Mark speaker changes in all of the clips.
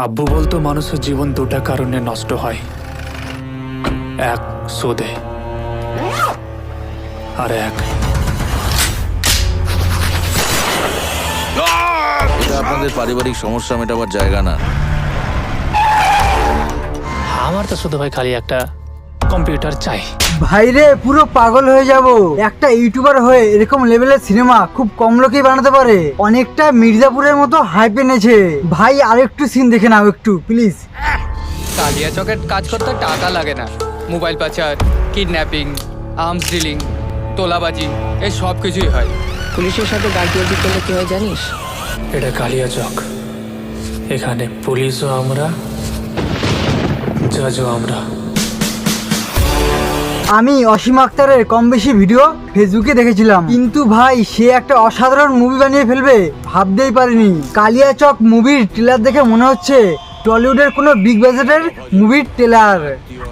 Speaker 1: আব্বু বলতো মানুষের জীবন দুটা কারণে নষ্ট হয়, এক সুদে আর এক
Speaker 2: এটা আপনাদের পারিবারিক সমস্যা মেটাবার জায়গা না।
Speaker 1: আমার তো শুধু ভাই খালি একটা কম্পিউটার চাই।
Speaker 3: ভাইরে পুরো পাগল হয়ে যাব। একটা ইউটিউবার হয়ে এরকম লেভেলের সিনেমা খুব কম লোকেই বানাতে পারে। অনেকটা মির্জাপুরের মতো হাইপ এনেছে ভাই। আরেকটু সিন দেখে নাও একটু প্লিজ।
Speaker 4: কালিয়াচকের কাজ করতে টাকা লাগে না। মোবাইল পাচার, কিডন্যাপিং, আর্মস ডিলিং, তোলাবাজি, এই সব কিছুই হয়।
Speaker 5: পুলিশের সাথে গার্ডিয়াজি করলে কি হয় জানিস?
Speaker 1: এটা কালিয়াচক, এখানে পুলিশও আমরা, জাজও আমরা।
Speaker 3: আমি অসীম আক্তারের কম বেশি ভিডিও ফেসবুকে দেখেছিলাম, কিন্তু ভাই সে একটা অসাধারণ মুভি বানিয়ে ফেলবে ভাবতেই পারিনি। কালিয়াচক মুভির ট্রেলার দেখে মনে হচ্ছে টলিউডের কোনো বিগ বাজেটের মুভির ট্রেলার।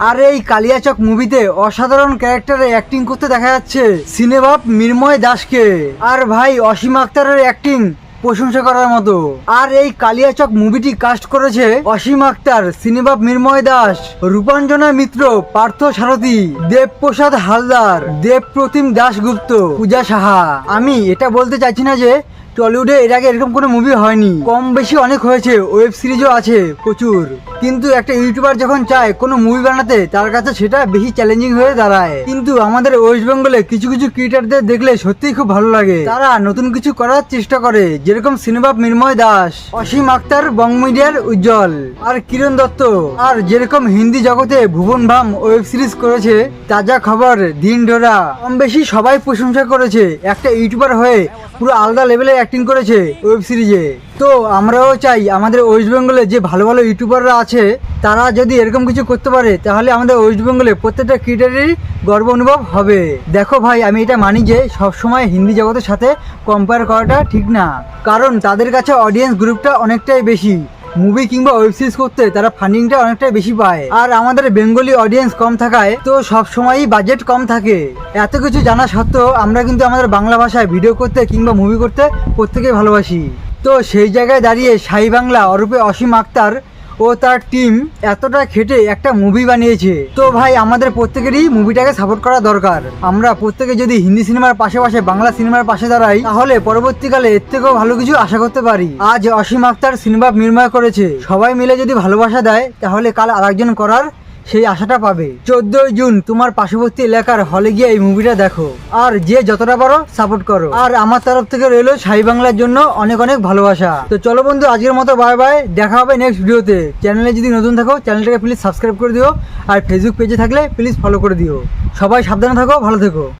Speaker 3: আর এই কালিয়াচক মুভিতে অসাধারণ ক্যারেক্টারে অ্যাক্টিং করতে দেখা যাচ্ছে সিনেবাব মির্ময় দাসকে। আর ভাই অসীম আক্তারের অ্যাক্টিং প্রশংসা করার মতো। আর এই কালিয়াচক মুভিটি কাস্ট করেছে অসীম আক্তার, সিনেবাব মির্ময় দাস, রূপাঞ্জনা মিত্র, পার্থ সারথী, দেবপ্রসাদ হালদার, দেবপ্রতিম দাশগুপ্ত, পূজা সাহা। আমি এটা বলতে চাইছি না যে টলিউডে এর আগে এরকম কোনো মুভি হয়নি, কম বেশি অনেক হয়েছে, ওয়েব সিরিজও আছে প্রচুর। কিন্তু একটা ইউটিউবার যখন চায় কোনো মুভি বানাতে, তার কাছে সেটা বেশি চ্যালেঞ্জিং হয়ে দাঁড়ায়। কিন্তু আমাদের ওয়েস্ট বেঙ্গলে কিছু কিছু ক্রিয়েটারদের দেখলে সত্যিই খুব ভালো লাগে। তারা নতুন কিছু করার চেষ্টা করে, যেরকম সিনেবাব মির্ময় দাস, অসীম আক্তার, বং মিডিয়ার উজ্জ্বল, আর কিরণ দত্ত। আর যেরকম হিন্দি জগতে ভুবন ভাম ওয়েব সিরিজ করেছে তাজা খবর, দিন ডোরা, কম বেশি সবাই প্রশংসা করেছে। একটা ইউটিউবার হয়ে পুরো আলাদা লেভেলে অ্যাক্টিং করেছে ওয়েব সিরিজে। তো আমরাও চাই আমাদের ওয়েস্ট বেঙ্গলে যে ভালো ভালো ইউটিউবাররা আছে তারা যদি এরকম কিছু করতে পারে, তাহলে আমাদের ওয়েস্ট বেঙ্গলে প্রত্যেকটা ক্রিয়েটারেরই গর্ব অনুভব হবে। দেখো ভাই, আমি এটা মানি যে সবসময় হিন্দি জগতের সাথে কম্পেয়ার করাটা ঠিক না, কারণ তাদের কাছে অডিয়েন্স গ্রুপটা অনেকটাই বেশি। মুভি কিংবা ওয়েব সিরিজ করতে তারা ফান্ডিংটা অনেকটাই বেশি পায়। আর আমাদের বেঙ্গলি অডিয়েন্স কম থাকায় তো সবসময়ই বাজেট কম থাকে। এত কিছু জানা সত্ত্বেও আমরা কিন্তু আমাদের বাংলা ভাষায় ভিডিও করতে কিংবা মুভি করতে প্রত্যেকেই ভালোবাসি। তো সেই জায়গায় দাঁড়িয়ে সাই বাংলা অরূপে অসীম আক্তার ও তার টিম এতটা খেটে একটা মুভি বানিয়েছে। তো ভাই আমাদের প্রত্যেকেরই মুভিটাকে সাপোর্ট করা দরকার। আমরা প্রত্যেকে যদি হিন্দি সিনেমার পাশে বাংলা সিনেমার পাশে দাঁড়াই, তাহলে পরবর্তীকালে এর থেকেও ভালো কিছু আশা করতে পারি। আজ অসীম আক্তার সিনেমা নির্মাণ করেছে, সবাই মিলে যদি ভালোবাসা দেয়, তাহলে কাল আরেকজন করার সেই আশাটা পাবে। 14 জুন তোমার পার্শ্ববর্তী এলাকার হলে গিয়ে এই মুভিটা দেখো, আর যে যতটা পারো সাপোর্ট করো। আর আমার তরফ থেকে রইলো সাই বাংলার জন্য অনেক অনেক ভালোবাসা। তো চলো বন্ধু, আজকের মতো বাই বাই, দেখা হবে নেক্সট ভিডিওতে। চ্যানেলে যদি নতুন থাকো চ্যানেলটাকে প্লিজ সাবস্ক্রাইব করে দিও, আর ফেসবুক পেজে থাকলে প্লিজ ফলো করে দিও। সবাই সাবধানে থাকো, ভালো থেকো।